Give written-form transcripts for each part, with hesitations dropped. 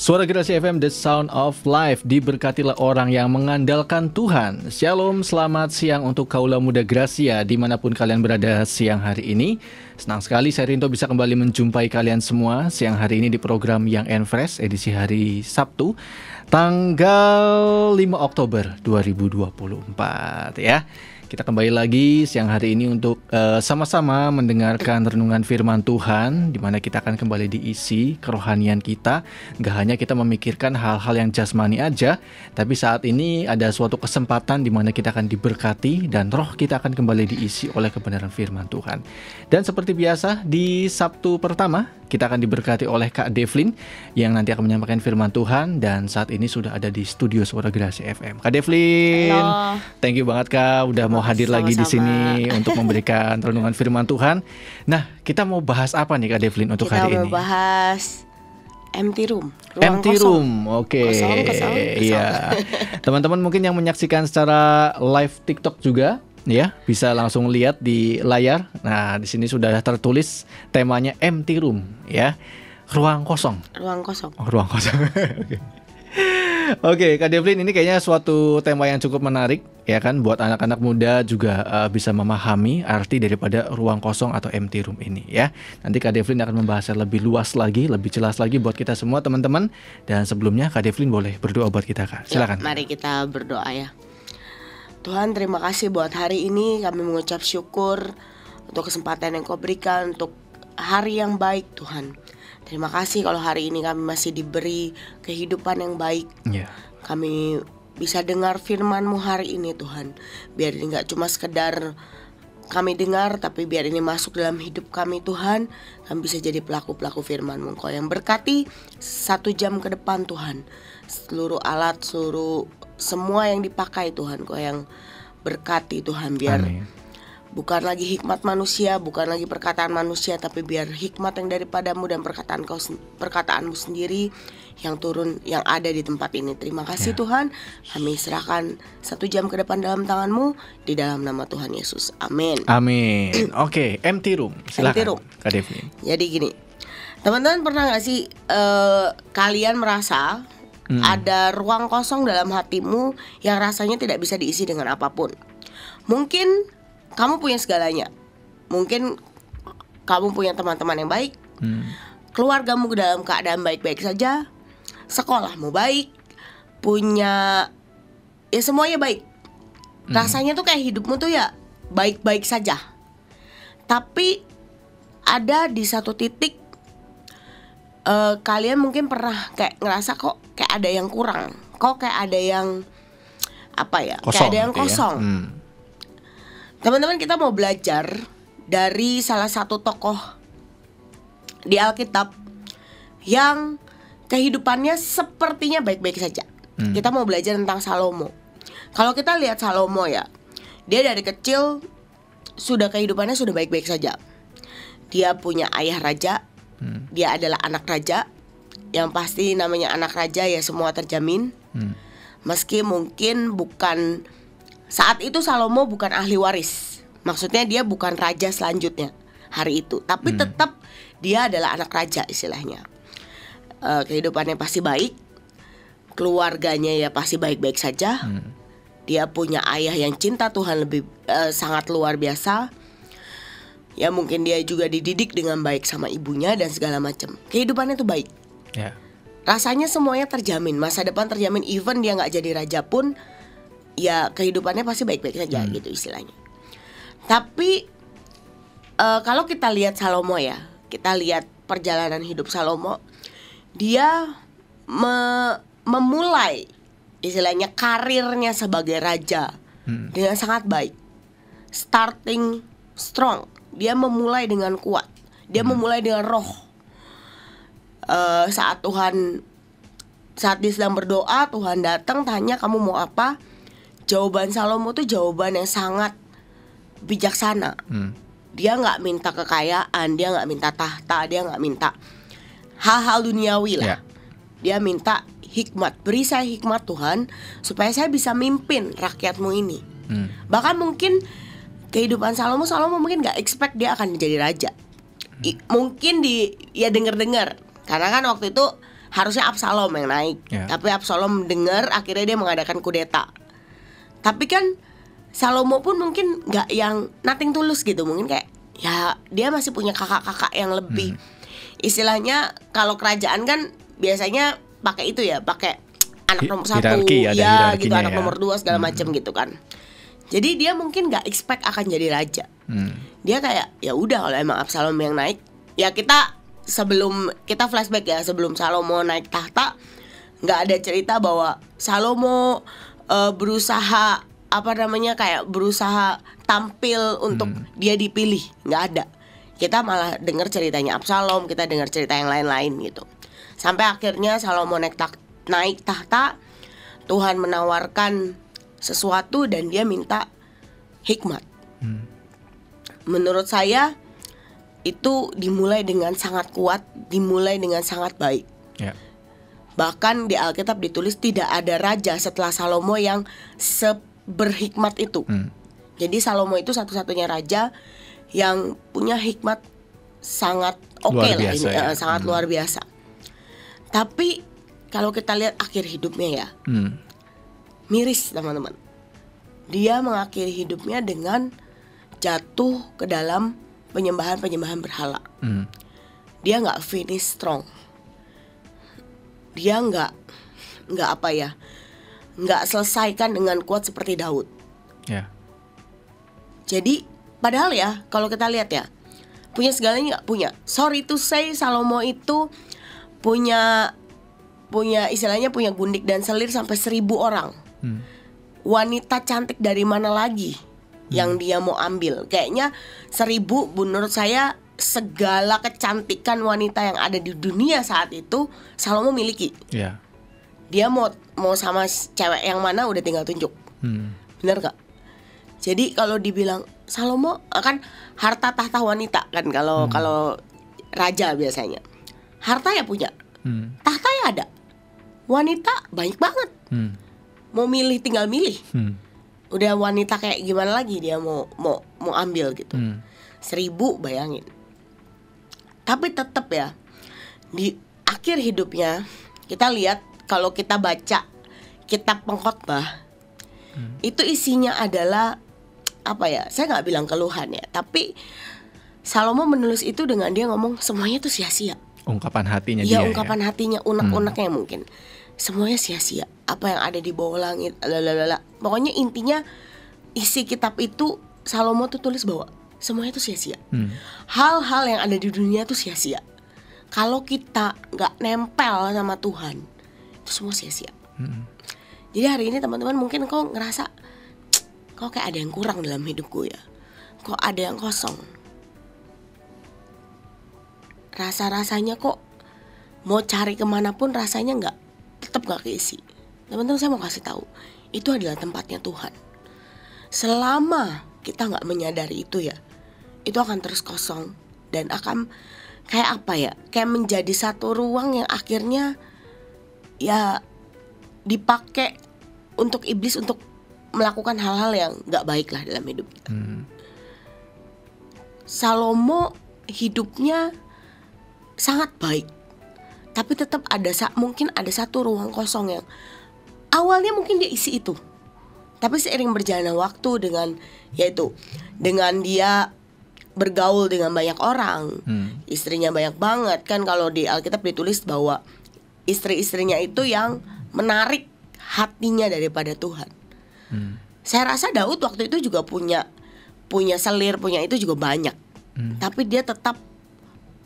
Suara Gerasi FM, The Sound of Life. Diberkatilah orang yang mengandalkan Tuhan. Shalom, selamat siang untuk kaula muda Gracia dimanapun kalian berada siang hari ini. Senang sekali saya Rinto bisa kembali menjumpai kalian semua siang hari ini di program Young and Fresh edisi hari Sabtu tanggal 5 Oktober 2024 ya. Kita kembali lagi siang hari ini untuk sama-sama mendengarkan renungan firman Tuhan, di mana kita akan kembali diisi kerohanian kita. Gak hanya kita memikirkan hal-hal yang jasmani aja, tapi saat ini ada suatu kesempatan di mana kita akan diberkati dan roh kita akan kembali diisi oleh kebenaran firman Tuhan. Dan seperti biasa di Sabtu pertama kita akan diberkati oleh Kak Devlin yang nanti akan menyampaikan firman Tuhan, dan saat ini sudah ada di studio Suara Gerasi FM. Kak Devlin, halo. Thank you banget Kak udah mau hadir Sama-sama lagi di sini untuk memberikan renungan firman Tuhan. Nah, kita mau bahas apa nih Kak Devlin untuk hari ini? Kita mau bahas empty room. Empty room, oke. Kosong. Iya. Teman-teman mungkin yang menyaksikan secara live TikTok juga, ya bisa langsung lihat di layar. Nah, di sini sudah tertulis temanya empty room, ya, ruang kosong. Ruang kosong. Oh, ruang kosong. Oke, Kak Devlin, ini kayaknya suatu tema yang cukup menarik, ya kan, buat anak-anak muda juga bisa memahami arti daripada ruang kosong atau empty room ini, ya. Nanti Kak Devlin akan membahasnya lebih luas lagi, lebih jelas lagi buat kita semua teman-teman. Dan sebelumnya Kak Devlin boleh berdoa buat kita, Kak. Silakan. Ya, mari kita berdoa ya. Tuhan, terima kasih buat hari ini. Kami mengucap syukur untuk kesempatan yang Kau berikan untuk hari yang baik, Tuhan. Terima kasih kalau hari ini kami masih diberi kehidupan yang baik. Yeah. Kami bisa dengar firman-Mu hari ini, Tuhan. Biar ini gak cuma sekedar kami dengar, tapi biar ini masuk dalam hidup kami, Tuhan. Kami bisa jadi pelaku-pelaku firman-Mu. Kau yang berkati 1 jam ke depan, Tuhan. Seluruh alat, semua yang dipakai, Tuhan. Kau yang berkati, Tuhan. Biar Amin. bukan lagi hikmat manusia, bukan lagi perkataan manusia, tapi biar hikmat yang daripadamu dan perkataanmu sendiri yang turun, yang ada di tempat ini. Terima kasih Tuhan. Kami serahkan 1 jam ke depan dalam tangan-Mu, di dalam nama Tuhan Yesus. Amin. Amin. Oke, empty room. Silakan, Empty room. Kak Devlin. Jadi gini, teman-teman pernah gak sih kalian merasa ada ruang kosong dalam hatimu yang rasanya tidak bisa diisi dengan apapun? Mungkin kamu punya segalanya. Mungkin kamu punya teman-teman yang baik, keluargamu dalam keadaan baik-baik saja, sekolahmu baik, punya ya semuanya baik. Rasanya tuh kayak hidupmu tuh ya baik-baik saja. Tapi ada di satu titik kalian mungkin pernah kayak ngerasa kok kayak ada yang kurang, kok kayak ada yang apa ya, kayak ada yang kosong. Teman-teman, kita mau belajar dari salah satu tokoh di Alkitab yang kehidupannya sepertinya baik-baik saja. Kita mau belajar tentang Salomo. Kalau kita lihat Salomo ya, dia dari kecil kehidupannya sudah baik-baik saja. Dia punya ayah raja, dia adalah anak raja. Yang pasti namanya anak raja ya semua terjamin. Meski mungkin bukan, saat itu Salomo bukan ahli waris. Maksudnya dia bukan raja selanjutnya hari itu, tapi tetap dia adalah anak raja istilahnya. Kehidupannya pasti baik, keluarganya ya pasti baik-baik saja. Dia punya ayah yang cinta Tuhan lebih sangat luar biasa. Ya mungkin dia juga dididik dengan baik sama ibunya dan segala macam. Kehidupannya tuh baik. Yeah. Rasanya semuanya terjamin, masa depan terjamin. Even dia gak jadi raja pun, ya kehidupannya pasti baik-baik saja gitu istilahnya. Tapi kalau kita lihat Salomo ya, kita lihat perjalanan hidup Salomo, dia memulai istilahnya karirnya sebagai raja dengan sangat baik. Starting strong, dia memulai dengan kuat, dia memulai dengan roh. Saat dia sedang berdoa, Tuhan datang tanya, kamu mau apa? Jawaban Salomo tuh jawaban yang sangat bijaksana. Dia gak minta kekayaan, dia gak minta tahta, dia gak minta hal-hal duniawi lah. Dia minta hikmat. Beri saya hikmat Tuhan, supaya saya bisa mimpin rakyatmu ini. Bahkan mungkin kehidupan Salomo mungkin gak expect dia akan menjadi raja. Mungkin dia dengar-dengar, karena kan waktu itu harusnya Absalom yang naik, tapi Absalom dengar, akhirnya dia mengadakan kudeta. Tapi kan Salomo pun mungkin nggak yang nothing tulus gitu, mungkin kayak ya dia masih punya kakak-kakak yang lebih istilahnya kalau kerajaan kan biasanya pakai itu ya, pakai anak nomor 1 ya gitu, anak nomor 2 segala macam gitu kan. Jadi dia mungkin nggak expect akan jadi raja. Dia kayak ya udah kalau emang Absalom yang naik, ya sebelum kita flashback ya, sebelum Salomo naik tahta, nggak ada cerita bahwa Salomo berusaha kayak berusaha tampil untuk dia dipilih, nggak ada. Kita malah dengar ceritanya Absalom, kita dengar cerita yang lain-lain gitu. Sampai akhirnya Salomo naik tahta, Tuhan menawarkan sesuatu dan dia minta hikmat. Menurut saya itu dimulai dengan sangat kuat, dimulai dengan sangat baik. Bahkan di Alkitab ditulis tidak ada raja setelah Salomo yang berhikmat itu. Jadi Salomo itu satu-satunya raja yang punya hikmat sangat oke lah ini, sangat luar biasa. Tapi kalau kita lihat akhir hidupnya ya, miris teman-teman. Dia mengakhiri hidupnya dengan jatuh ke dalam penyembahan berhala. Dia nggak finish strong. Dia nggak selesaikan dengan kuat seperti Daud. Jadi padahal ya kalau kita lihat ya, punya segalanya nggak punya. Sorry to say, Salomo itu punya istilahnya punya gundik dan selir sampai 1.000 orang. Wanita cantik dari mana lagi yang dia mau ambil? Kayaknya 1.000 menurut saya segala kecantikan wanita yang ada di dunia saat itu Salomo miliki. Dia mau sama cewek yang mana udah tinggal tunjuk. Bener gak? Jadi kalau dibilang Salomo kan harta tahta wanita kan, kalau raja biasanya harta ya punya, tahta ya ada, wanita banyak banget. Mau milih tinggal milih. Udah wanita kayak gimana lagi dia mau ambil gitu. 1.000 bayangin. Tapi tetap ya di akhir hidupnya kita lihat, kalau kita baca kitab Pengkhotbah, itu isinya adalah apa ya? Saya nggak bilang keluhan ya, tapi Salomo menulis itu dengan dia ngomong semuanya tuh sia-sia. Ungkapan hatinya ya, dia. Ungkapan hatinya, unek-uneknya mungkin. Semuanya sia-sia. Apa yang ada di bawah langit, pokoknya intinya isi kitab itu Salomo tuh tulis bahwa semuanya tuh sia-sia. Hal-hal yang ada di dunia tuh sia-sia. Kalau kita nggak nempel sama Tuhan, itu semua sia-sia. Jadi hari ini teman-teman mungkin kau ngerasa kok kayak ada yang kurang dalam hidupku ya, kok ada yang kosong, rasa-rasanya kok mau cari kemanapun rasanya tetap nggak keisi. Teman-teman, saya mau kasih tahu, itu adalah tempatnya Tuhan. Selama kita nggak menyadari itu ya, itu akan terus kosong dan akan kayak apa ya, kayak menjadi satu ruang yang akhirnya ya dipakai untuk iblis untuk melakukan hal-hal yang gak baik lah dalam hidup kita. Salomo hidupnya sangat baik, tapi tetap mungkin ada satu ruang kosong yang awalnya mungkin dia isi itu, tapi seiring berjalannya waktu dengan dia bergaul dengan banyak orang, istrinya banyak banget kan. Kalau di Alkitab ditulis bahwa istri-istrinya itu yang menarik hatinya daripada Tuhan. Saya rasa Daud waktu itu juga punya selir, punya itu juga banyak. Tapi dia tetap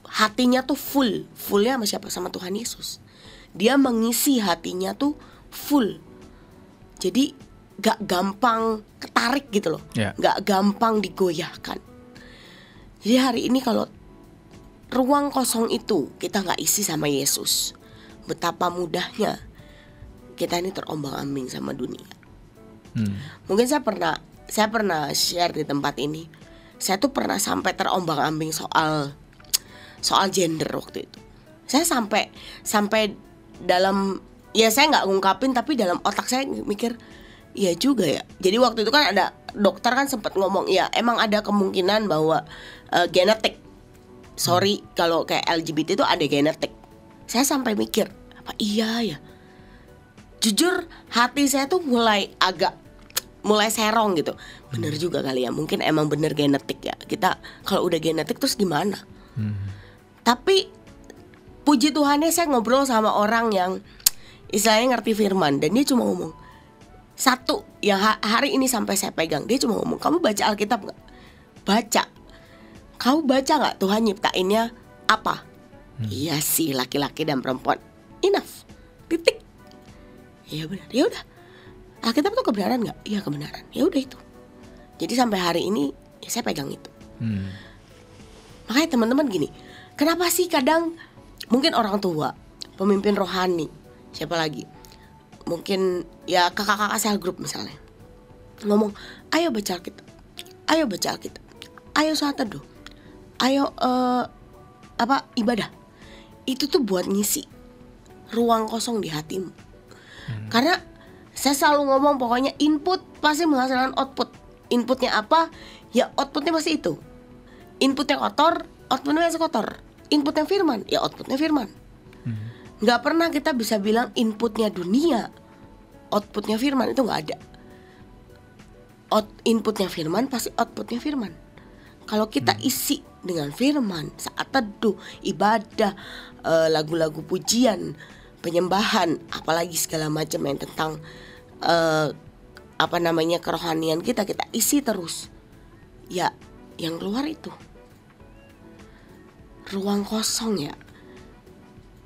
hatinya tuh fullnya sama siapa? Sama Tuhan Yesus. Dia mengisi hatinya tuh full. Jadi gak gampang ketarik gitu loh, gak gampang digoyahkan. Jadi hari ini kalau ruang kosong itu kita gak isi sama Yesus, betapa mudahnya kita ini terombang-ambing sama dunia. Mungkin saya pernah share di tempat ini. Saya tuh pernah sampai terombang-ambing soal gender waktu itu. Saya sampai dalam, ya saya nggak ngungkapin, tapi dalam otak saya mikir, iya juga ya. Jadi waktu itu kan ada dokter kan sempat ngomong, ya emang ada kemungkinan bahwa genetik. Sorry kalau kayak LGBT itu ada genetik. Saya sampai mikir, Apa iya ya? Jujur hati saya tuh mulai serong gitu. Bener juga kali ya, mungkin emang bener genetik ya. Kita kalau udah genetik terus gimana? Tapi puji Tuhannya saya ngobrol sama orang yang istilahnya ngerti firman, dan dia cuma ngomong satu yang hari ini sampai saya pegang. Dia cuma ngomong, kamu baca Alkitab gak? Baca. Kamu baca gak Tuhan nyiptainnya apa? Iya sih, laki-laki dan perempuan. Enough. Titik. Iya benar. Ya udah. Alkitab tuh kebenaran gak? Iya kebenaran. Ya udah itu. Jadi sampai hari ini ya saya pegang itu. Makanya teman-teman gini, kenapa sih kadang mungkin orang tua, pemimpin rohani, siapa lagi, mungkin ya kakak-kakak sel group misalnya, ngomong, ayo baca Alkitab, ayo baca Alkitab, ayo sholat teduh, ayo ibadah. Itu tuh buat ngisi ruang kosong di hatimu. Karena saya selalu ngomong, pokoknya input pasti menghasilkan output. Inputnya apa, ya outputnya pasti itu. Inputnya kotor, outputnya masih kotor. Inputnya firman, ya outputnya firman. Gak pernah kita bisa bilang inputnya dunia, outputnya firman, itu gak ada. Inputnya firman, pasti outputnya firman. Kalau kita isi dengan firman, saat teduh, ibadah, lagu-lagu pujian, penyembahan, apalagi segala macam yang tentang kerohanian kita isi terus, ya yang keluar itu ruang kosong ya.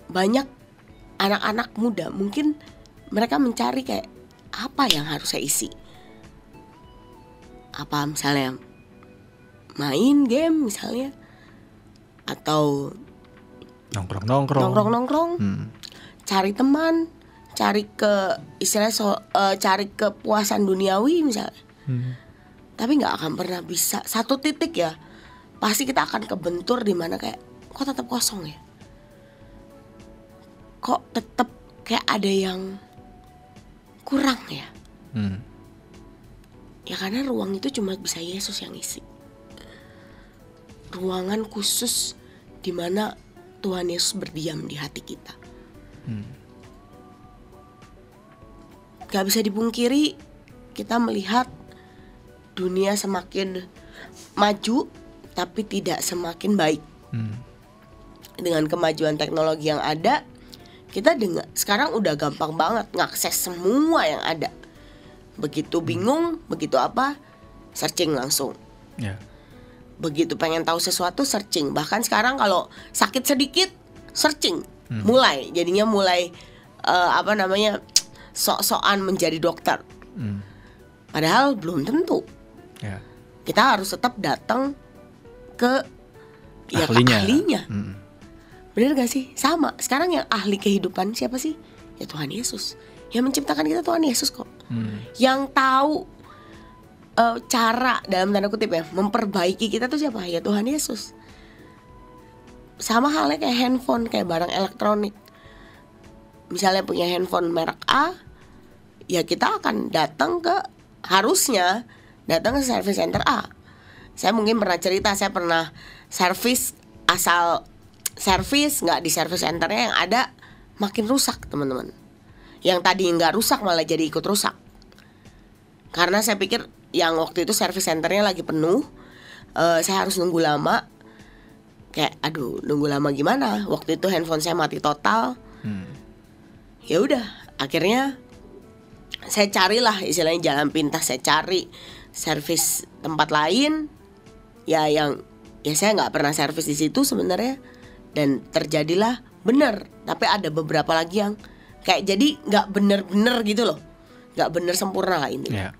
Banyak anak-anak muda mungkin mereka mencari kayak apa yang harus saya isi. Apa misalnya main game misalnya, atau nongkrong, cari teman, cari kepuasan duniawi misalnya. Tapi nggak akan pernah bisa satu titik ya. Pasti kita akan kebentur di mana kayak kok tetap kosong ya. Kok tetap kayak ada yang kurang ya. Ya karena ruang itu cuma bisa Yesus yang isi. Ruangan khusus di mana Tuhan Yesus berdiam di hati kita. Gak bisa dipungkiri, kita melihat dunia semakin maju tapi tidak semakin baik. Dengan kemajuan teknologi yang ada, kita sekarang udah gampang banget ngakses semua yang ada. Begitu bingung, begitu apa, searching langsung. Begitu pengen tahu sesuatu, searching. Bahkan sekarang kalau sakit sedikit, searching. Jadinya mulai sok-sokan menjadi dokter. Padahal belum tentu. Kita harus tetap datang ke ahlinya. Bener gak sih? Sama. Sekarang yang ahli kehidupan siapa sih? Ya Tuhan Yesus. Yang menciptakan kita Tuhan Yesus kok. Yang tahu cara, dalam tanda kutip ya, memperbaiki kita tuh siapa? Ya Tuhan Yesus. Sama halnya kayak handphone, kayak barang elektronik. Misalnya punya handphone merek A, ya kita akan harusnya datang ke service center A. Saya mungkin pernah cerita, saya pernah servis nggak di service centernya, yang ada makin rusak teman-teman. Yang tadi nggak rusak malah jadi ikut rusak. Karena saya pikir yang waktu itu service centernya lagi penuh, saya harus nunggu lama. Kayak nunggu lama gimana? Waktu itu handphone saya mati total. Ya udah, akhirnya saya carilah istilahnya jalan pintas, saya cari servis tempat lain. Ya saya nggak pernah servis di situ sebenarnya, dan terjadilah bener. Tapi ada beberapa lagi yang kayak jadi nggak bener-bener gitu loh, nggak bener sempurna lah intinya.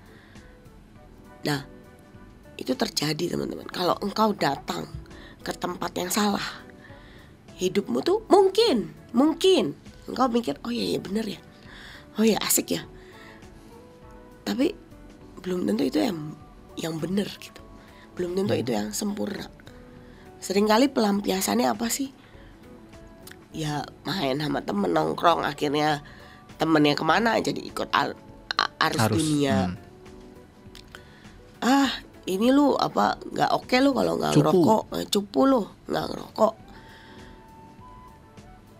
Nah itu terjadi teman-teman. Kalau engkau datang ke tempat yang salah, hidupmu tuh mungkin engkau mikir, oh iya bener ya, oh iya asik ya, tapi belum tentu itu yang bener gitu. Belum tentu itu yang sempurna. Seringkali pelampiasannya apa sih? Ya main sama temen, nongkrong, akhirnya temennya kemana jadi ikut arus dunia. Ini lu nggak oke lu kalau nggak ngerokok, cupu lu nggak ngerokok.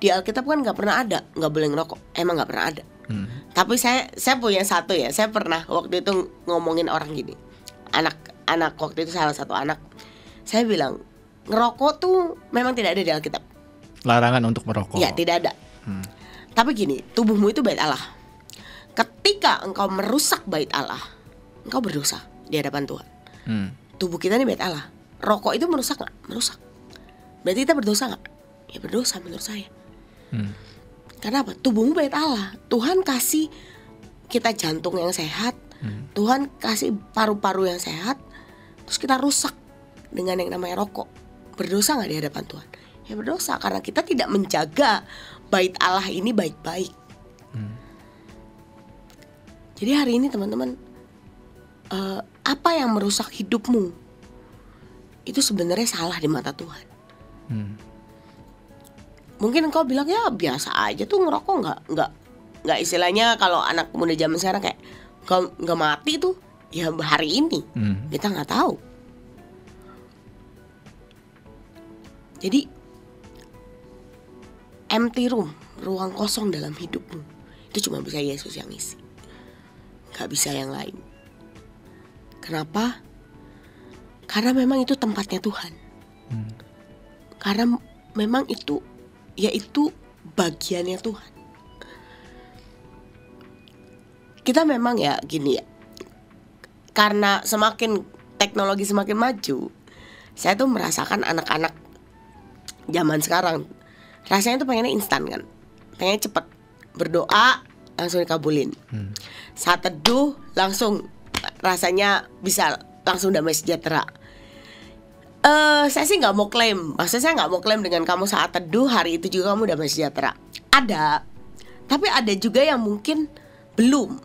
di Alkitab kan nggak pernah ada nggak boleh ngerokok, emang nggak pernah ada. Tapi saya punya satu ya, saya pernah waktu itu ngomongin orang gini, anak waktu itu salah satu anak, saya bilang ngerokok tuh memang tidak ada di Alkitab. Larangan untuk merokok. Ya tidak ada. Tapi gini, tubuhmu itu bait Allah. Ketika engkau merusak bait Allah, engkau berdosa di hadapan Tuhan. Tubuh kita ini bait Allah. Rokok itu merusak nggak? Merusak. Berarti kita berdosa nggak? Ya berdosa menurut saya. Karena apa? Tubuhmu bait Allah. Tuhan kasih kita jantung yang sehat, Tuhan kasih paru-paru yang sehat, terus kita rusak dengan yang namanya rokok. Berdosa nggak di hadapan Tuhan? Ya berdosa, karena kita tidak menjaga bait Allah ini baik-baik. Jadi hari ini teman-teman, apa yang merusak hidupmu itu sebenarnya salah di mata Tuhan. Mungkin engkau bilang ya biasa aja tuh ngerokok, nggak istilahnya kalau anak muda zaman sekarang kayak nggak mati tuh ya hari ini. Kita nggak tahu. Jadi empty room, ruang kosong dalam hidupmu, itu cuma bisa Yesus yang isi, gak bisa yang lain. Kenapa? Karena memang itu tempatnya Tuhan. Karena memang itu, yaitu bagiannya Tuhan. Kita memang ya gini ya, karena semakin teknologi semakin maju, saya tuh merasakan anak-anak zaman sekarang rasanya tuh pengennya instan kan, pengennya cepet, berdoa langsung dikabulin, saat teduh langsung rasanya bisa langsung damai sejahtera. Saya sih nggak mau klaim, maksudnya saya nggak mau klaim dengan kamu saat teduh hari itu juga kamu damai sejahtera. Ada, tapi ada juga yang mungkin belum.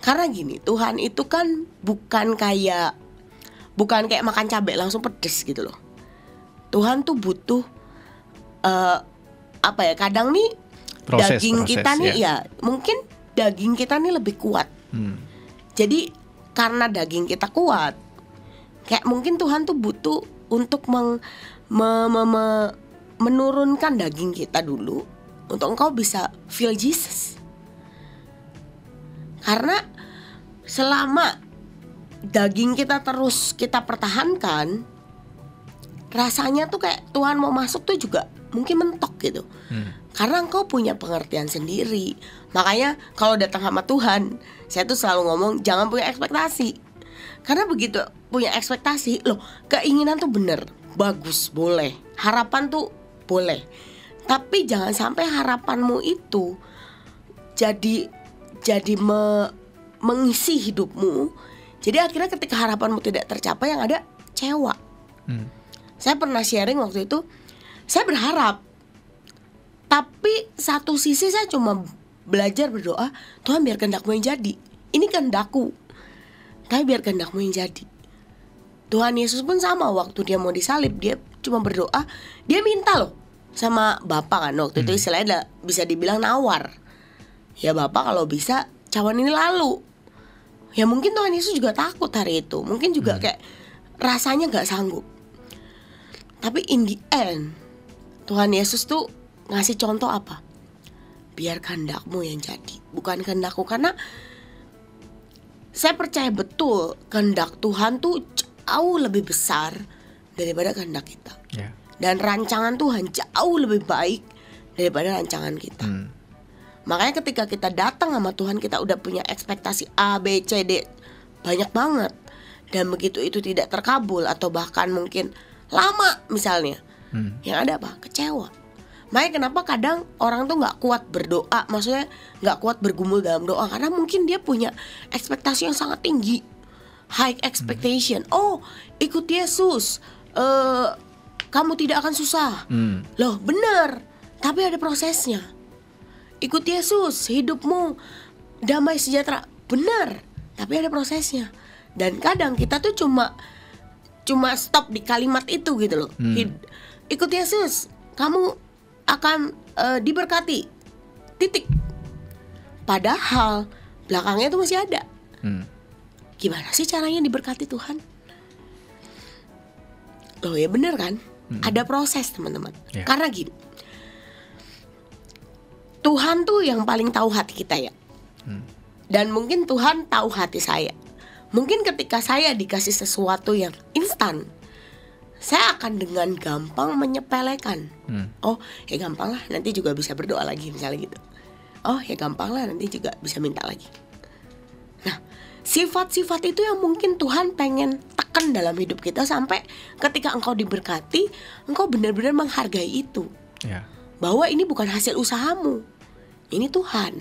Karena gini, Tuhan itu kan bukan kayak makan cabai langsung pedes gitu loh. Tuhan tuh butuh kadang nih proses kita nih ya mungkin daging kita nih lebih kuat. Jadi karena daging kita kuat, kayak mungkin Tuhan tuh butuh untuk menurunkan daging kita dulu untuk engkau bisa feel Jesus. Karena selama daging kita terus kita pertahankan, rasanya tuh kayak Tuhan mau masuk tuh juga mungkin mentok gitu. Karena engkau punya pengertian sendiri. Makanya kalau datang sama Tuhan, saya tuh selalu ngomong jangan punya ekspektasi. Karena begitu punya ekspektasi, loh keinginan tuh bener, bagus, boleh. Harapan tuh boleh. Tapi jangan sampai harapanmu itu jadi mengisi hidupmu. Jadi akhirnya ketika harapanmu tidak tercapai, yang ada kecewa. Saya pernah sharing waktu itu, saya berharap, tapi satu sisi saya cuma belajar berdoa, Tuhan biar kehendak-Mu yang jadi. Ini kehendak-Ku, tapi biar kehendak-Mu yang jadi. Tuhan Yesus pun sama, waktu dia mau disalib, dia cuma berdoa, dia minta loh sama Bapa kan, waktu itu istilahnya bisa dibilang nawar. Ya Bapa kalau bisa cawan ini lalu. Ya mungkin Tuhan Yesus juga takut hari itu, mungkin juga kayak rasanya gak sanggup. Tapi in the end, Tuhan Yesus tuh ngasih contoh apa? Biar kehendak-Mu yang jadi, bukan kehendak-Ku. Karena saya percaya betul kehendak Tuhan tuh jauh lebih besar daripada kehendak kita. Dan rancangan Tuhan jauh lebih baik daripada rancangan kita. Makanya ketika kita datang sama Tuhan, kita udah punya ekspektasi A, B, C, D banyak banget. Dan begitu itu tidak terkabul atau bahkan mungkin lama misalnya, yang ada apa? Kecewa. Makanya kenapa kadang orang tuh gak kuat berdoa, maksudnya gak kuat bergumul dalam doa, karena mungkin dia punya ekspektasi yang sangat tinggi, high expectation. Oh, ikut Yesus, kamu tidak akan susah. Loh bener, tapi ada prosesnya. Ikut Yesus, hidupmu damai sejahtera, benar, tapi ada prosesnya. Dan kadang kita tuh cuma stop di kalimat itu gitu loh. Ikut Yesus, kamu akan diberkati, titik. Padahal belakangnya itu masih ada. Gimana sih caranya diberkati Tuhan? Loh ya benar kan? Ada proses teman-teman. Karena gini, Tuhan tuh yang paling tahu hati kita ya. Dan mungkin Tuhan tahu hati saya. Mungkin ketika saya dikasih sesuatu yang instan, saya akan dengan gampang menyepelekan. Oh ya gampang lah, nanti juga bisa berdoa lagi misalnya gitu. Oh ya gampang lah, nanti juga bisa minta lagi. Nah, sifat-sifat itu yang mungkin Tuhan pengen tekan dalam hidup kita, sampai ketika engkau diberkati, engkau benar-benar menghargai itu. Bahwa ini bukan hasil usahamu, ini Tuhan.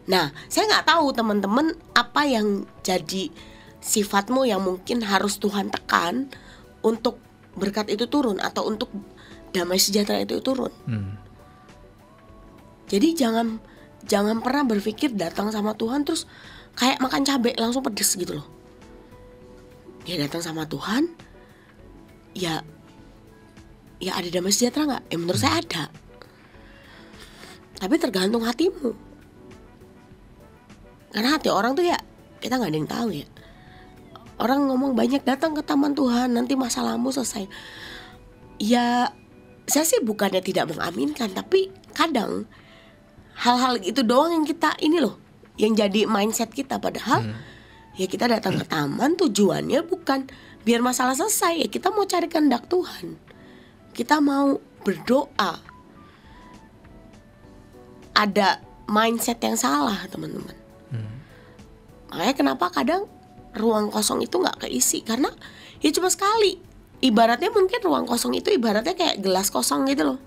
Nah, saya nggak tahu teman-teman apa yang jadi sifatmu yang mungkin harus Tuhan tekan untuk berkat itu turun, atau untuk damai sejahtera itu turun. Jadi jangan pernah berpikir datang sama Tuhan terus kayak makan cabai langsung pedes gitu loh. Ya datang sama Tuhan, ya ada damai sejahtera nggak? Menurut saya ada. Tapi tergantung hatimu. Karena hati orang tuh ya kita nggak ada yang tahu ya. Orang ngomong banyak datang ke taman Tuhan nanti masalahmu selesai. Ya saya sih bukannya tidak mengaminkan, tapi kadang hal-hal itu doang yang kita ini loh, yang jadi mindset kita. Padahal ya kita datang ke taman tujuannya bukan biar masalah selesai. Ya kita mau cari kehendak Tuhan. Kita mau berdoa. Ada mindset yang salah teman-teman. Makanya kenapa kadang ruang kosong itu gak keisi, karena ya cuma sekali. Ibaratnya mungkin ruang kosong itu ibaratnya kayak gelas kosong gitu loh.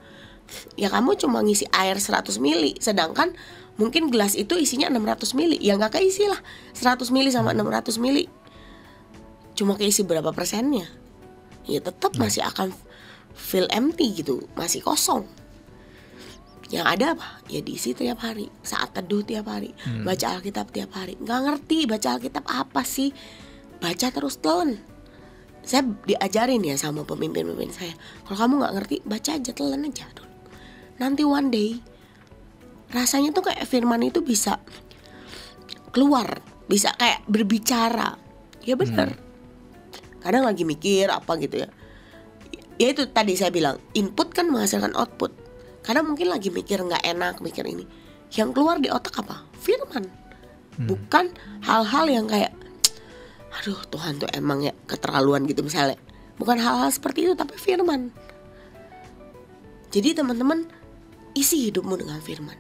Ya kamu cuma ngisi air 100 mili, sedangkan mungkin gelas itu isinya 600 mili. Ya gak keisi lah 100 mili sama 600 mili. Cuma keisi berapa persennya, ya tetap masih akan feel empty gitu, masih kosong. Yang ada apa? Ya diisi tiap hari, saat teduh tiap hari, baca Alkitab tiap hari. Gak ngerti baca Alkitab apa sih? Baca terus telan. Saya diajarin ya sama pemimpin-pemimpin saya, kalau kamu gak ngerti, baca aja, telan aja dulu. Nanti one day rasanya tuh kayak firman itu bisa keluar, bisa kayak berbicara. Ya benar. Kadang lagi mikir apa gitu ya. Ya itu tadi saya bilang, input kan menghasilkan output. Karena mungkin lagi mikir gak enak, mikir ini, yang keluar di otak apa? Firman. Bukan hal-hal yang kayak aduh Tuhan tuh emang ya keterlaluan gitu misalnya. Bukan hal-hal seperti itu, tapi firman. Jadi teman-teman, isi hidupmu dengan firman.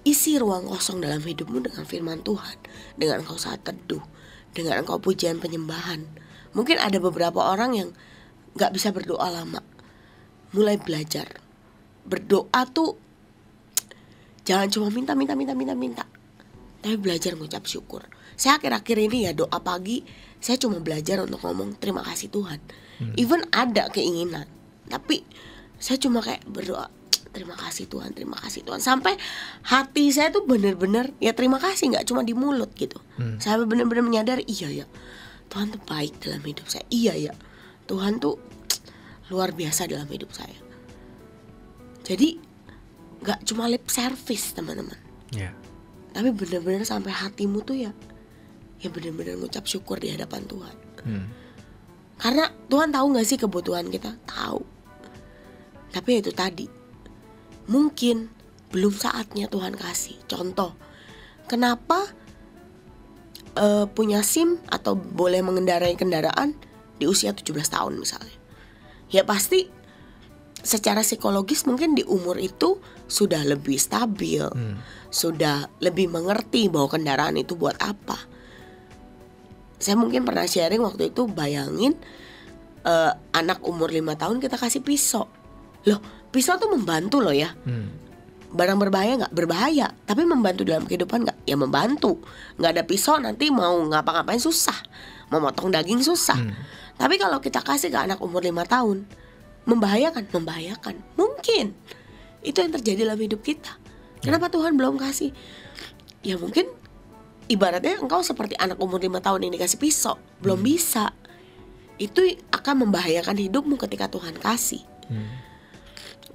Isi ruang kosong dalam hidupmu dengan firman Tuhan. Dengan engkau saat teduh, dengan engkau pujian penyembahan. Mungkin ada beberapa orang yang gak bisa berdoa lama. Mulai belajar. Berdoa tuh jangan cuma minta, tapi belajar mengucap syukur. Saya akhir-akhir ini ya doa pagi, saya cuma belajar untuk ngomong terima kasih Tuhan. Even ada keinginan, tapi saya cuma kayak berdoa terima kasih Tuhan, terima kasih Tuhan. Sampai hati saya tuh benar-benar ya terima kasih, gak cuma di mulut gitu. Saya benar-benar menyadari, iya ya Tuhan tuh baik dalam hidup saya. Iya ya Tuhan tuh luar biasa dalam hidup saya. Jadi gak cuma lip service teman-teman, tapi benar-benar sampai hatimu tuh ya benar-benar ngucap syukur di hadapan Tuhan. Karena Tuhan tahu gak sih kebutuhan kita? Tahu. Tapi itu tadi, mungkin belum saatnya Tuhan kasih. Contoh, kenapa punya SIM atau boleh mengendarai kendaraan di usia 17 tahun misalnya? Ya pasti secara psikologis mungkin di umur itu sudah lebih stabil, sudah lebih mengerti bahwa kendaraan itu buat apa. Saya mungkin pernah sharing waktu itu, bayangin anak umur 5 tahun kita kasih pisau. Loh, pisau tuh membantu loh ya. Barang berbahaya gak? Berbahaya. Tapi membantu dalam kehidupan gak? Ya membantu. Gak ada pisau nanti mau ngapa-ngapain susah, mau motong daging susah. Tapi kalau kita kasih ke anak umur 5 tahun, membahayakan? Membahayakan. Mungkin itu yang terjadi dalam hidup kita. Kenapa Tuhan belum kasih? Ya mungkin ibaratnya engkau seperti anak umur 5 tahun ini kasih pisau, belum bisa. Itu akan membahayakan hidupmu ketika Tuhan kasih.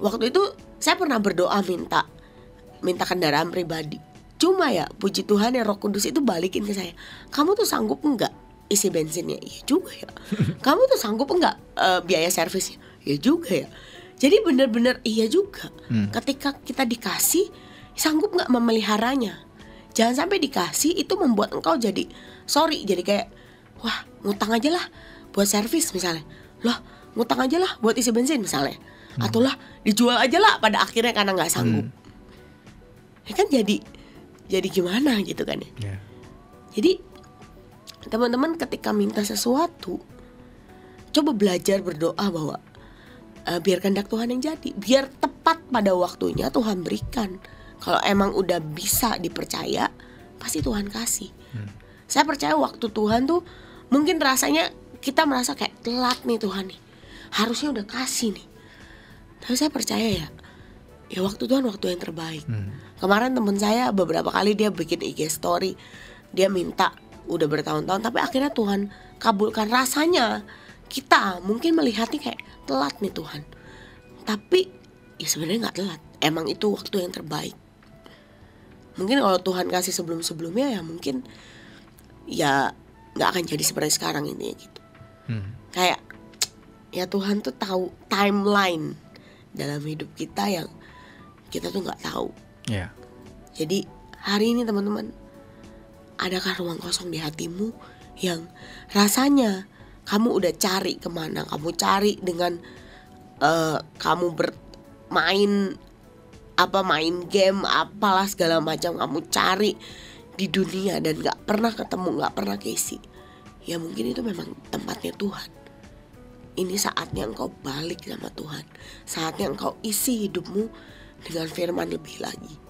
Waktu itu saya pernah berdoa minta kendaraan pribadi. Cuma ya puji Tuhan ya Roh Kudus itu balikin ke saya, kamu tuh sanggup enggak isi bensinnya? Iya juga ya. Kamu tuh sanggup enggak biaya servisnya? Ya juga ya. Jadi benar-benar iya juga. Ketika kita dikasih, sanggup gak memeliharanya? Jangan sampai dikasih itu membuat engkau jadi jadi kayak wah, ngutang aja lah buat servis misalnya. Loh, ngutang aja lah buat isi bensin misalnya. Atau lah dijual aja lah pada akhirnya karena gak sanggup. Ya kan jadi gimana gitu kan ya. Jadi teman-teman ketika minta sesuatu, coba belajar berdoa bahwa biar kehendak Tuhan yang jadi, biar tepat pada waktunya Tuhan berikan. Kalau emang udah bisa dipercaya, pasti Tuhan kasih. Saya percaya waktu Tuhan tuh mungkin rasanya kita merasa kayak telat nih Tuhan nih, harusnya udah kasih nih. Tapi saya percaya ya waktu Tuhan waktu yang terbaik. Kemarin temen saya beberapa kali dia bikin IG story, dia minta udah bertahun-tahun, tapi akhirnya Tuhan kabulkan. Rasanya kita mungkin melihatnya kayak telat nih Tuhan, tapi ya sebenarnya nggak telat. Emang itu waktu yang terbaik. Mungkin kalau Tuhan kasih sebelum-sebelumnya ya mungkin ya nggak akan jadi seperti sekarang ini gitu. Kayak ya Tuhan tuh tahu timeline dalam hidup kita yang kita tuh nggak tahu. Jadi hari ini teman-teman, adakah ruang kosong di hatimu yang rasanya kamu udah cari kemana? Kamu cari dengan kamu bermain main game apalah segala macam, kamu cari di dunia dan gak pernah ketemu, gak pernah keisi. Ya mungkin itu memang tempatnya Tuhan. Ini saatnya engkau balik sama Tuhan. Saatnya engkau isi hidupmu dengan firman lebih lagi.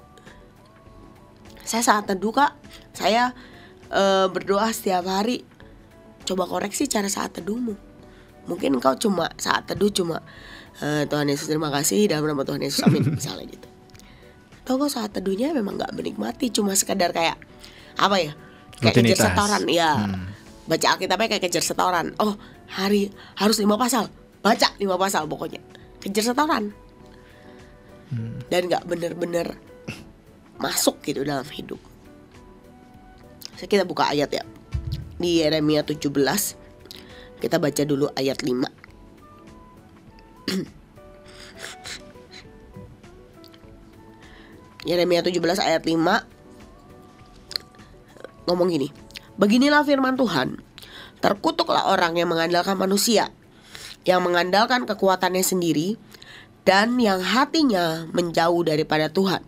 Saya saat teduh Kak, saya berdoa setiap hari. Coba koreksi cara saat teduhmu. Mungkin engkau cuma saat teduh cuma Tuhan Yesus terima kasih dalam nama Tuhan Yesus amin misalnya gitu. Atau kok saat teduhnya memang gak menikmati, cuma sekedar kayak apa ya, kayak kejar setoran ya. Baca Alkitabnya kayak kejar setoran. Oh hari harus 5 pasal, baca 5 pasal pokoknya. Kejar setoran. Dan gak bener-bener masuk gitu dalam hidup. Kita buka ayat ya, di Yeremia 17. Kita baca dulu ayat 5. Yeremia 17 ayat 5 ngomong gini. Beginilah firman Tuhan, terkutuklah orang yang mengandalkan manusia, yang mengandalkan kekuatannya sendiri, dan yang hatinya menjauh daripada Tuhan.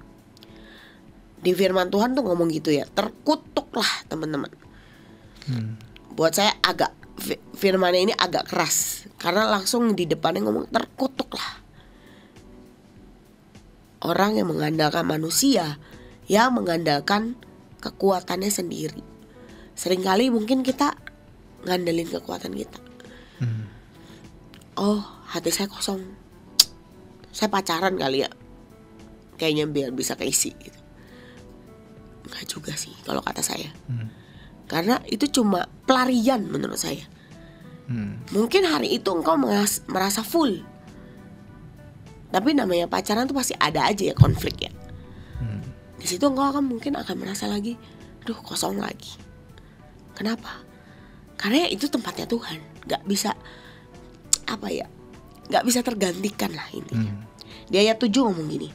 Di firman Tuhan tuh ngomong gitu ya, terkutuklah teman-teman. Buat saya agak firmannya ini agak keras, karena langsung di depannya ngomong terkutuklah orang yang mengandalkan manusia, yang mengandalkan kekuatannya sendiri. Seringkali mungkin kita ngandelin kekuatan kita. Oh hati saya kosong, saya pacaran kali ya, kayaknya biar bisa keisi gitu. Enggak juga sih kalau kata saya. Karena itu cuma pelarian menurut saya. Mungkin hari itu engkau merasa full, tapi namanya pacaran tuh pasti ada aja ya konflik ya. Di situ engkau mungkin akan merasa lagi, duh kosong lagi. Kenapa? Karena itu tempatnya Tuhan, nggak bisa nggak bisa tergantikan lah intinya. Di ayat 7 ngomong gini,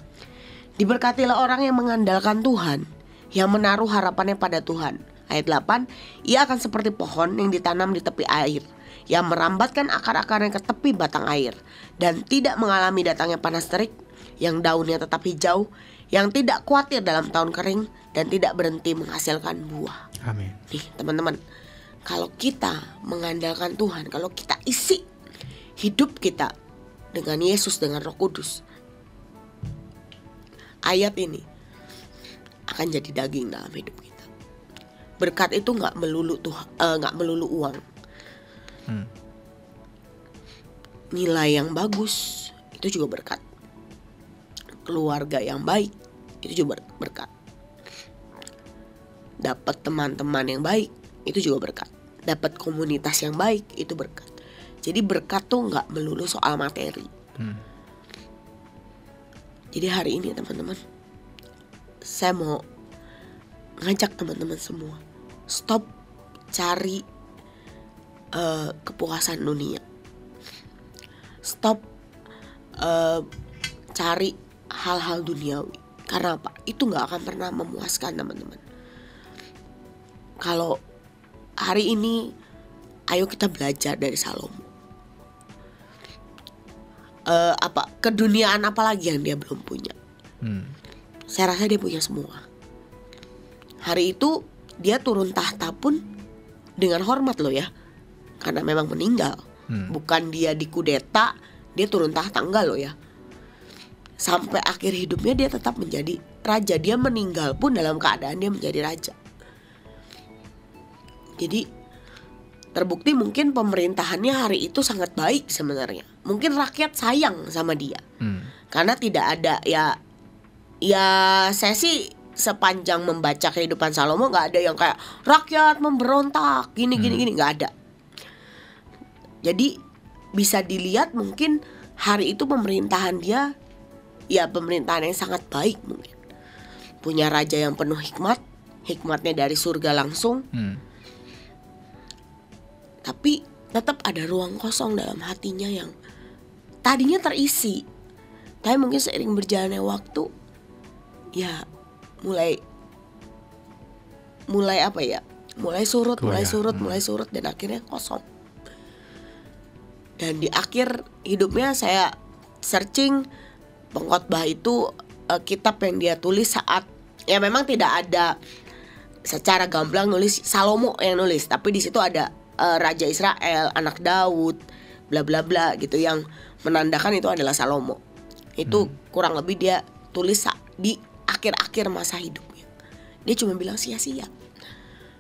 diberkatilah orang yang mengandalkan Tuhan, yang menaruh harapannya pada Tuhan. Ayat 8, ia akan seperti pohon yang ditanam di tepi air, yang merambatkan akar-akarnya ke tepi batang air, dan tidak mengalami datangnya panas terik, yang daunnya tetap hijau, yang tidak khawatir dalam tahun kering, dan tidak berhenti menghasilkan buah. Amin. Nih teman-teman, kalau kita mengandalkan Tuhan, kalau kita isi hidup kita dengan Yesus, dengan Roh Kudus, ayat ini akan jadi daging dalam hidup kita. Berkat itu nggak melulu uang. Nilai yang bagus itu juga berkat. Keluarga yang baik itu juga berkat. Dapat teman-teman yang baik itu juga berkat. Dapat komunitas yang baik itu berkat. Jadi berkat tuh nggak melulu soal materi. Jadi hari ini teman-teman, saya mau ngajak teman-teman semua, stop cari kepuasan dunia. Stop cari hal-hal duniawi. Karena apa? Itu gak akan pernah memuaskan, teman-teman. Kalau hari ini, ayo kita belajar dari Salomo. Keduniaan apa lagi yang dia belum punya? Saya rasa dia punya semua. Hari itu dia turun tahta pun dengan hormat loh ya, karena memang meninggal. Bukan dia dikudeta, dia turun tahta, enggak loh ya. Sampai akhir hidupnya dia tetap menjadi raja. Dia meninggal pun dalam keadaan dia menjadi raja. Jadi terbukti mungkin pemerintahannya hari itu sangat baik sebenarnya. Mungkin rakyat sayang sama dia. Karena tidak ada ya saya sih sepanjang membaca kehidupan Salomo gak ada yang kayak rakyat memberontak gini gak ada. Jadi bisa dilihat mungkin hari itu pemerintahan dia ya pemerintahan yang sangat baik mungkin. Punya raja yang penuh hikmat, hikmatnya dari surga langsung. Tapi tetap ada ruang kosong dalam hatinya yang tadinya terisi. Tapi mungkin seiring berjalannya waktu ya mulai surut dan akhirnya kosong. Dan di akhir hidupnya saya searching pengkhotbah itu kitab yang dia tulis saat ya memang tidak ada secara gamblang nulis Salomo yang nulis, tapi di situ ada Raja Israel, anak Daud, bla bla bla gitu yang menandakan itu adalah Salomo. Itu kurang lebih dia tulis di akhir-akhir masa hidupnya. Dia cuma bilang sia-sia.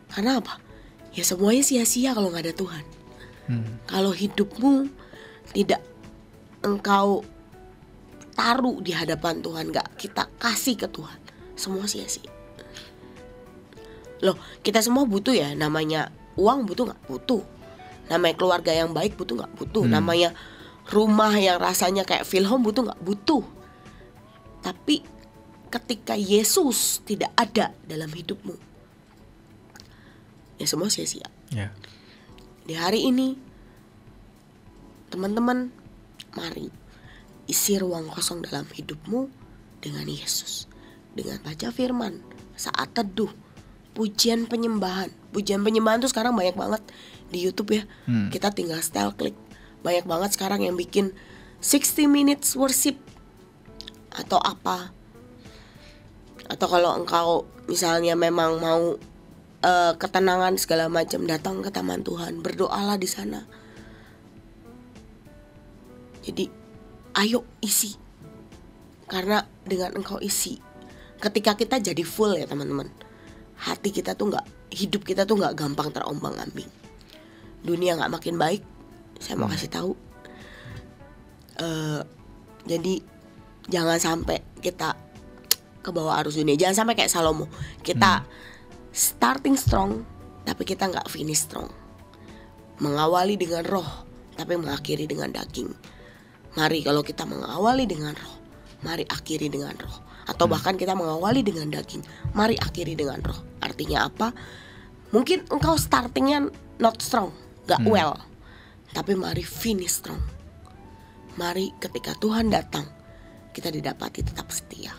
Karena apa? Ya semuanya sia-sia kalau gak ada Tuhan. Kalau hidupmu tidak engkau taruh di hadapan Tuhan, gak kita kasih ke Tuhan, semua sia-sia. Loh, kita semua butuh ya, namanya uang butuh gak? Butuh. Namanya keluarga yang baik butuh gak? Butuh. Namanya rumah yang rasanya kayak feel home butuh gak? Butuh. Tapi ketika Yesus tidak ada dalam hidupmu, ya semua sia-sia. Di hari ini teman-teman, mari isi ruang kosong dalam hidupmu dengan Yesus, dengan baca firman, saat teduh, pujian penyembahan. Pujian penyembahan tuh sekarang banyak banget di YouTube ya. Kita tinggal style klik. Banyak banget sekarang yang bikin 60 minutes worship atau apa. Atau kalau engkau misalnya memang mau ketenangan segala macam, datang ke taman Tuhan, berdoalah di sana. Jadi ayo isi. Karena dengan engkau isi, ketika kita jadi full ya teman-teman, hati kita tuh hidup kita tuh gak gampang terombang-ambing. Dunia gak makin baik, saya mau kasih tahu. Jadi jangan sampai kita ke bawah arus dunia. Jangan sampai kayak Salomo, kita starting strong tapi kita gak finish strong. Mengawali dengan roh tapi mengakhiri dengan daging. Mari kalau kita mengawali dengan roh, mari akhiri dengan roh. Atau bahkan kita mengawali dengan daging, mari akhiri dengan roh. Artinya apa? Mungkin engkau startingnya not strong, gak well, tapi mari finish strong. Mari ketika Tuhan datang, kita didapati tetap setia.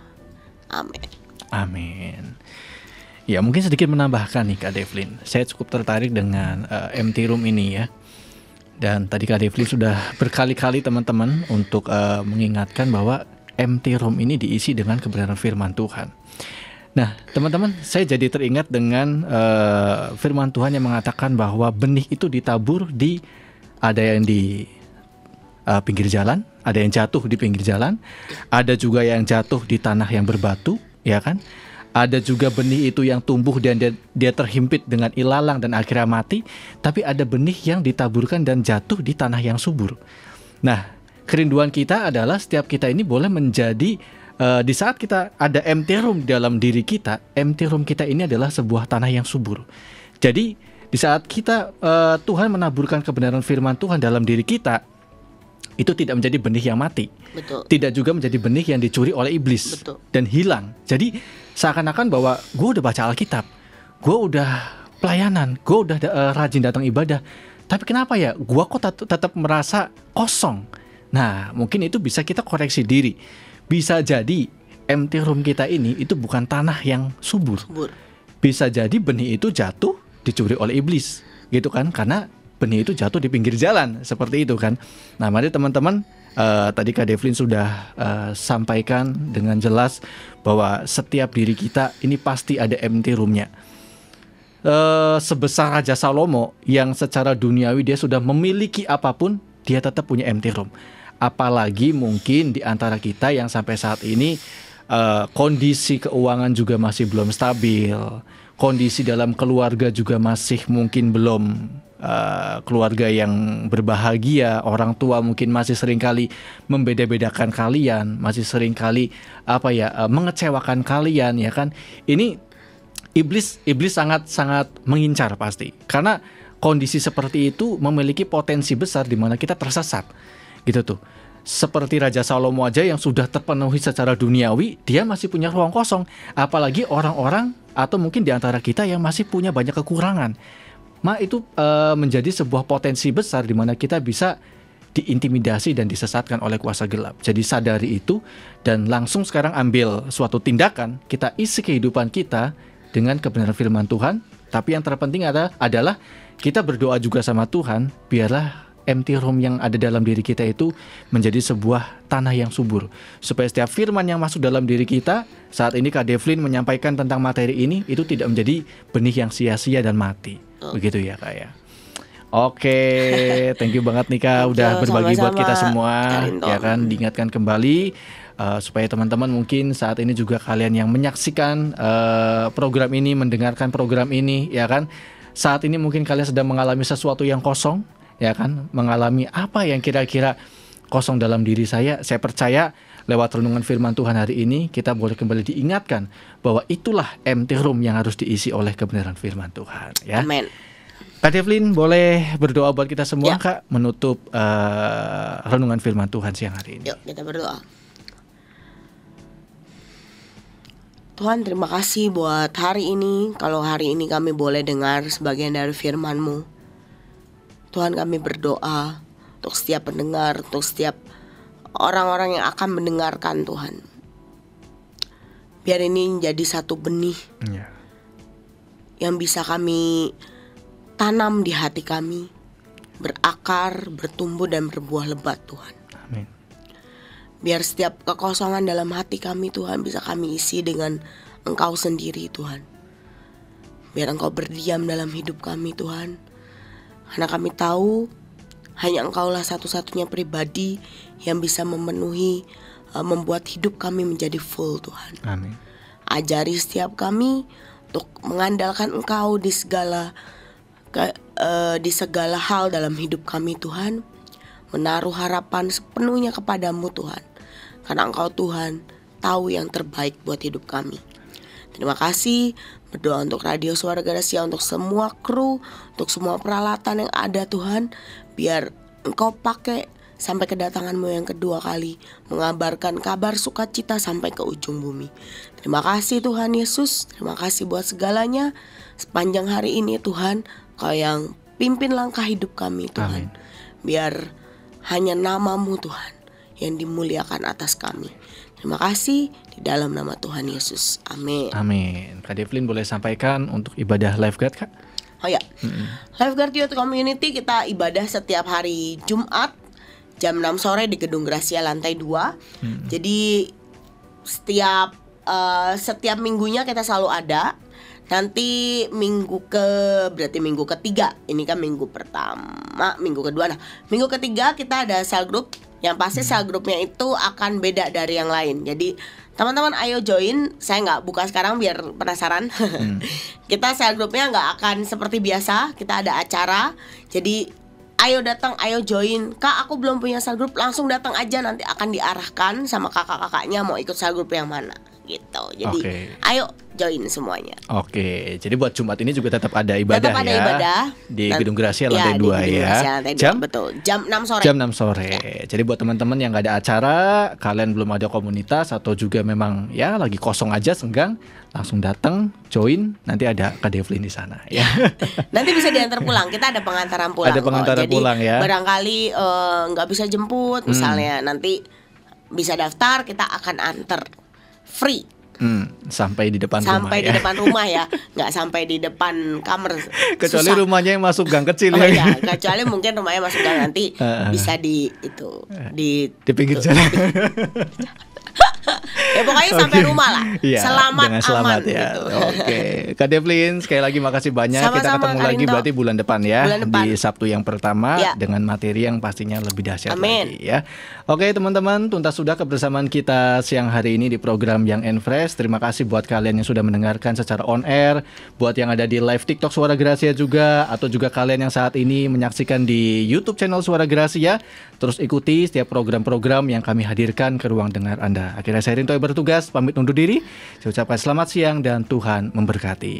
Amin. Amin. Ya mungkin sedikit menambahkan nih Kak Devlin. Saya cukup tertarik dengan empty room ini ya. Dan tadi Kak Devlin sudah berkali-kali teman-teman untuk mengingatkan bahwa empty room ini diisi dengan kebenaran firman Tuhan. Nah teman-teman, saya jadi teringat dengan firman Tuhan yang mengatakan bahwa benih itu ditabur ada yang di pinggir jalan, ada yang jatuh di pinggir jalan, ada juga yang jatuh di tanah yang berbatu, ya kan? Ada juga benih itu yang tumbuh dan dia terhimpit dengan ilalang dan akhirnya mati. Tapi ada benih yang ditaburkan dan jatuh di tanah yang subur. Nah, kerinduan kita adalah setiap kita ini boleh menjadi di saat kita ada empty room dalam diri kita, empty room kita ini adalah sebuah tanah yang subur. Jadi di saat kita Tuhan menaburkan kebenaran firman Tuhan dalam diri kita, itu tidak menjadi benih yang mati. Betul. Tidak juga menjadi benih yang dicuri oleh iblis. Betul. Dan hilang. Jadi seakan-akan bahwa gue udah baca Alkitab, gue udah pelayanan, gue udah rajin datang ibadah, tapi kenapa ya gue kok tetap merasa kosong, Nah, mungkin itu bisa kita koreksi diri. Bisa jadi empty room kita ini itu bukan tanah yang subur. Bisa jadi benih itu jatuh dicuri oleh iblis, gitu kan? Karena benih itu jatuh di pinggir jalan, seperti itu kan. Nah, mari teman-teman, tadi Kak Devlin sudah sampaikan dengan jelas bahwa setiap diri kita ini pasti ada empty room-nya. Sebesar Raja Salomo yang secara duniawi dia sudah memiliki apapun, dia tetap punya empty room. Apalagi mungkin di antara kita yang sampai saat ini kondisi keuangan juga masih belum stabil, kondisi dalam keluarga juga masih mungkin belum keluarga yang berbahagia, orang tua mungkin masih seringkali membeda-bedakan kalian, masih seringkali mengecewakan kalian, ya kan? Ini iblis sangat mengincar pasti, karena kondisi seperti itu memiliki potensi besar di mana kita tersesat, gitu tuh. Seperti Raja Salomo aja yang sudah terpenuhi secara duniawi, dia masih punya ruang kosong. Apalagi orang-orang atau mungkin di antara kita yang masih punya banyak kekurangan. Itu menjadi sebuah potensi besar di mana kita bisa diintimidasi dan disesatkan oleh kuasa gelap. Jadi sadari itu dan langsung sekarang ambil suatu tindakan. Kita isi kehidupan kita dengan kebenaran firman Tuhan. Tapi yang terpenting adalah kita berdoa juga sama Tuhan, biarlah empty room yang ada dalam diri kita itu menjadi sebuah tanah yang subur, supaya setiap firman yang masuk dalam diri kita, saat ini Kak Devlin menyampaikan tentang materi ini, itu tidak menjadi benih yang sia-sia dan mati. Begitu ya Kak ya. Oke, thank you banget nih Kak udah berbagi buat kita semua, ya kan, diingatkan kembali supaya teman-teman mungkin saat ini juga kalian yang menyaksikan program ini, mendengarkan program ini, ya kan, saat ini mungkin kalian sedang mengalami sesuatu yang kosong, ya kan, mengalami apa yang kira-kira kosong dalam diri saya percaya lewat renungan firman Tuhan hari ini kita boleh kembali diingatkan bahwa itulah empty room yang harus diisi oleh kebenaran firman Tuhan, ya. Amin. Kak Devlin boleh berdoa buat kita semua, ya. Kak, menutup renungan firman Tuhan siang hari ini. Yuk kita berdoa. Tuhan, terima kasih buat hari ini. Kalau hari ini kami boleh dengar sebagian dari firman-Mu, Tuhan, kami berdoa untuk setiap pendengar, untuk setiap orang-orang yang akan mendengarkan, Tuhan. Biar ini menjadi satu benih yang bisa kami tanam di hati kami, berakar, bertumbuh dan berbuah lebat, Tuhan. Amin. Biar setiap kekosongan dalam hati kami, Tuhan, bisa kami isi dengan Engkau sendiri, Tuhan. Biar Engkau berdiam dalam hidup kami, Tuhan. Karena kami tahu hanya Engkaulah satu-satunya pribadi yang bisa memenuhi, membuat hidup kami menjadi full, Tuhan. Amin. Ajari setiap kami untuk mengandalkan Engkau di segala hal dalam hidup kami, Tuhan. Menaruh harapan sepenuhnya kepadamu, Tuhan. Karena Engkau, Tuhan, tahu yang terbaik buat hidup kami. Terima kasih. Berdoa untuk Radio Suara Gracia, untuk semua kru, untuk semua peralatan yang ada, Tuhan. Biar Engkau pakai sampai kedatangan-Mu yang kedua kali, mengabarkan kabar sukacita sampai ke ujung bumi. Terima kasih Tuhan Yesus. Terima kasih buat segalanya. Sepanjang hari ini, Tuhan, Kau yang pimpin langkah hidup kami, Tuhan. Amin. Biar hanya nama-Mu, Tuhan, yang dimuliakan atas kami. Terima kasih di dalam nama Tuhan Yesus. Amin. Amin. Kak Devlin boleh sampaikan untuk ibadah Lifeguard, Kak? Oh ya, Lifeguard Youth Community kita ibadah setiap hari Jumat jam 6 sore di Gedung Gracia lantai 2. Jadi setiap minggunya kita selalu ada. Nanti berarti minggu ketiga. Ini kan minggu pertama, minggu kedua. Nah, minggu ketiga kita ada cell group. Yang pasti cell groupnya itu akan beda dari yang lain. Jadi teman-teman ayo join. Saya nggak buka sekarang biar penasaran. Kita cell groupnya nggak akan seperti biasa. Kita ada acara. Jadi ayo datang, ayo join. Kak, aku belum punya cell group, langsung datang aja. Nanti akan diarahkan sama kakak-kakaknya mau ikut cell group yang mana gitu. Jadi ayo join semuanya. Oke, jadi buat Jumat ini juga tetap ada ibadah Tetap ada ibadah di Gedung Gracia lantai di 2 Gedung ya. Gracia lantai 2, Jam betul. Jam 6 sore. Jam 6 sore. Jadi buat teman-teman yang nggak ada acara, kalian belum ada komunitas atau juga memang ya lagi kosong aja senggang, langsung datang join. Nanti ada Kak Devlin di sana ya. Nanti bisa diantar pulang. Kita ada pengantaran pulang. Ada pengantaran Jadi, pulang ya. barangkali nggak bisa jemput, misalnya nanti bisa daftar, kita akan antar free. Sampai di depan Sampai di rumah ya. depan rumah ya, nggak sampai di depan kamar. Kecuali Susah. rumahnya yang masuk gang kecil Oh ya. iya, kecuali mungkin rumahnya masuk gang, nanti bisa di Di pinggir jalan. Ya pokoknya sampai rumah lah. Iya, Selamat, dengan selamat aman ya. gitu. Oke, Kak Devlin sekali lagi makasih banyak. Kita Sama-sama, ketemu Kak lagi Rinto. berarti bulan depan ya. Bulan depan. Di Sabtu yang pertama Ya. dengan materi yang pastinya lebih dahsyat Amin. lagi ya. Oke teman-teman, tuntas sudah kebersamaan kita siang hari ini di program Young and Fresh. Terima kasih buat kalian yang sudah mendengarkan secara on air, buat yang ada di live TikTok Suara Gracia juga, atau juga kalian yang saat ini menyaksikan di YouTube channel Suara Gracia. Terus ikuti setiap program-program yang kami hadirkan ke ruang dengar Anda. Akhirnya saya Rinto yang bertugas pamit undur diri. Saya ucapkan selamat siang dan Tuhan memberkati.